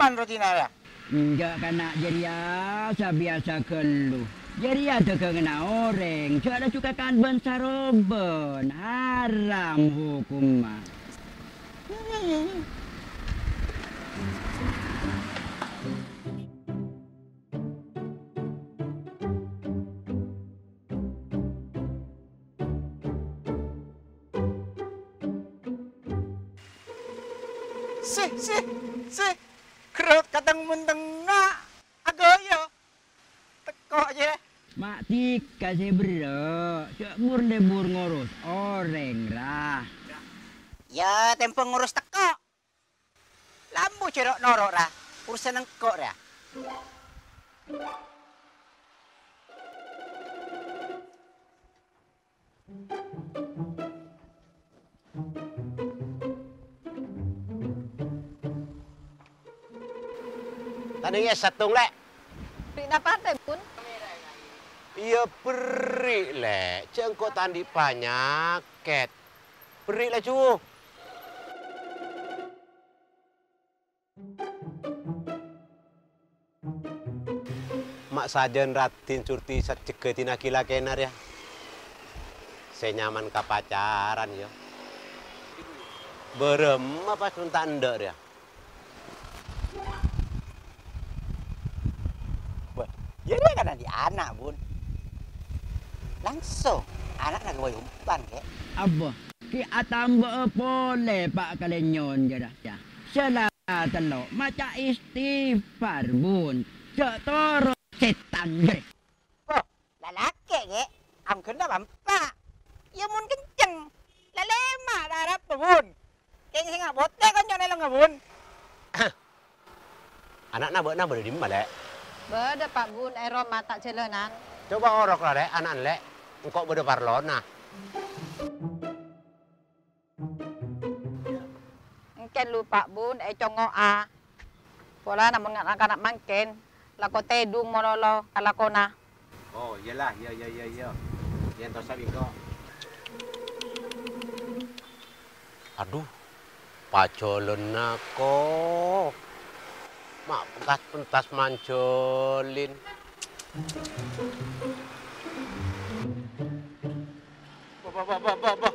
man rotina ya. Enggak kena jeria biasa keluh. Jeria tu kena orang. Cara suka kan bensaroben. Haram hukum mah. Si. Kerut kadang mentengah. Agoyo. Teko aja. Mak tika si bro. Cek lebur ngurus orang lah. Ya, tempo ngurus teko. Lambu cerok norok lah. Urusan engkok dah. Tadi ya satung lek. Prik napa teh, Bun? Iya beri lek. Cengkok tandi panyaket. Beri lah cu. Mak sajen ratin surti sat cegetin akila kenar ya. Saya nyaman ka pacaran ya. Berem apa suntak ndek ya. Ya dia kan di anak, Bun. Langsung anak nak boy umpan ke. Apa? Ki atamba boleh pak kalenyon je dah. Ya. Salah telok macam istighfar bun. Cek toro setan je. Oh, lalaki ke. Am kena bampak. Ya mun kenceng. Lalema darap tu, Bun. Keng singa bote kan nyon elong Bun. Anak nak buat nak boleh di mana lek? Beda Pak Bun, ero mata jelenan. Coba orok lah lek, anak lek. Engkau beda parlona. Mungkin lu Pak Bun, congok a. Pola nak anak mangken. Lako tedung mololo kalakona. Oh, iyalah, ya. Yang tahu sabi kau. Aduh, pacolon ako. Mak bekas pentas mancolin. Bah.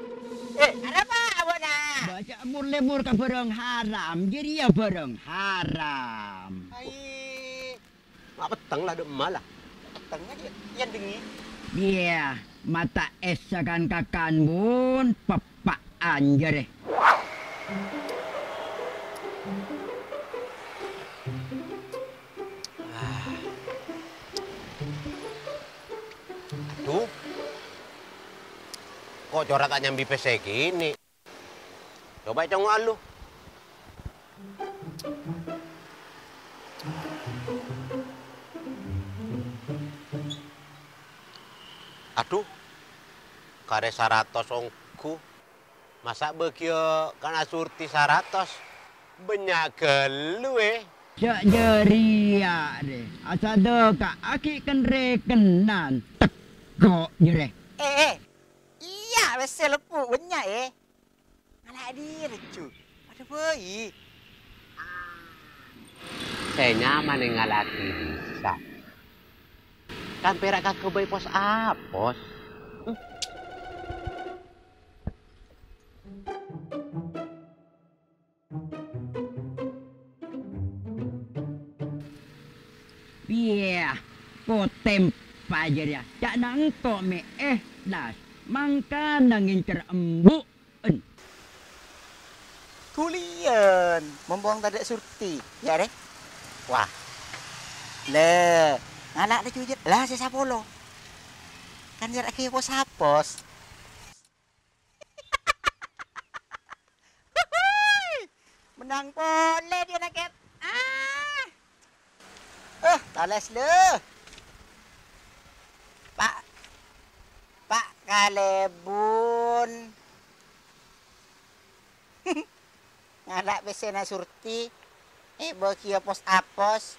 Ada apa abang nak? Baca lebur ke barang haram. Jadi ya barang haram. Ai, Mak petang lah dek malah. tengah dia yang dengi. Iya, mata esakan kakan bun. Papaan je deh. Aduh. Kok corak tak nyambi PC gini? Coba congok lu. Aduh. Kare 100 ongku. Masa begio kana surti 100. Banyak gelu Cak jeria deh. Asa deka aki kan rekenan. Tekok je deh. Iya, besar lepu banyak Anak dia lucu. Ada boy. Saya nyaman dengan laki bisa. Kan perak kakek bayi pos apos. Iya, kotem aja dia. Cak nangkok me das. Mangka nangin cerembuk. Tulian. Membuang tak ada surti. Ya deh. Wah. Le. Anak dia cuci. Lah saya sapolo. Kan jarak ke pos apos. Menang boleh dia nak ket. Talas le. Pak Kalebun. Nganak bese na surti. Bakia pos apos.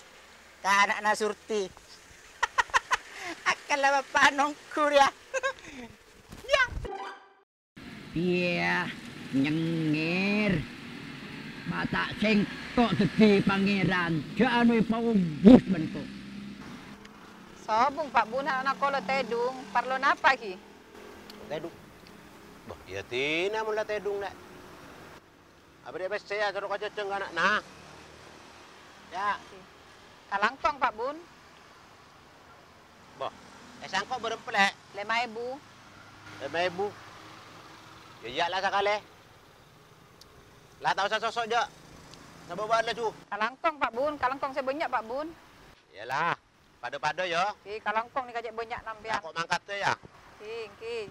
Ka anak na surti. Akal lah panongku ya. Iya, nyengir. Tak sengkok tegi pangeran. Jangan paubus bentuk. Sobung Pak Bun anak kolo tedung. Parlo napa ki? Tedung. Bah, ya tina mula tedung nak. Apa dia bes saya suruh kau ceceng anak nah. Ya, Kalangkong Pak Bun. bah. Sangkok berempelek. 5.000. 5.000. Ya lah sekali. Lah tak usah sosok je. Nak buat lah cu. Kalangkong Pak Bun. Kalangkong saya banyak Pak Bun. Yalah. Pada-pada ya. Ki kalangkong ni kajak banyak nampian. Kok mangkat tu ya. Ki.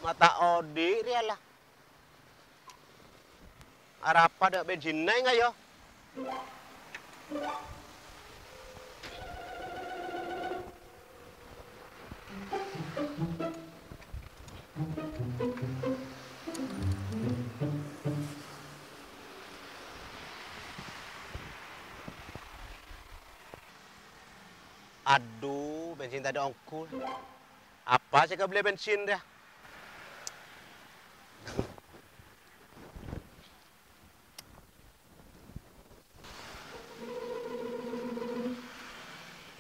Mata odi dia lah. Arapa dak bensin naik enggak yo? Aduh, bensin tak ada ongkos. Apa sih kau beli bensin dia?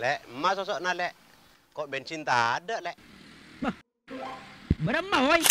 Lek, emas sosok nak lek. Kok bensin tak ada lek? Beremah, woi.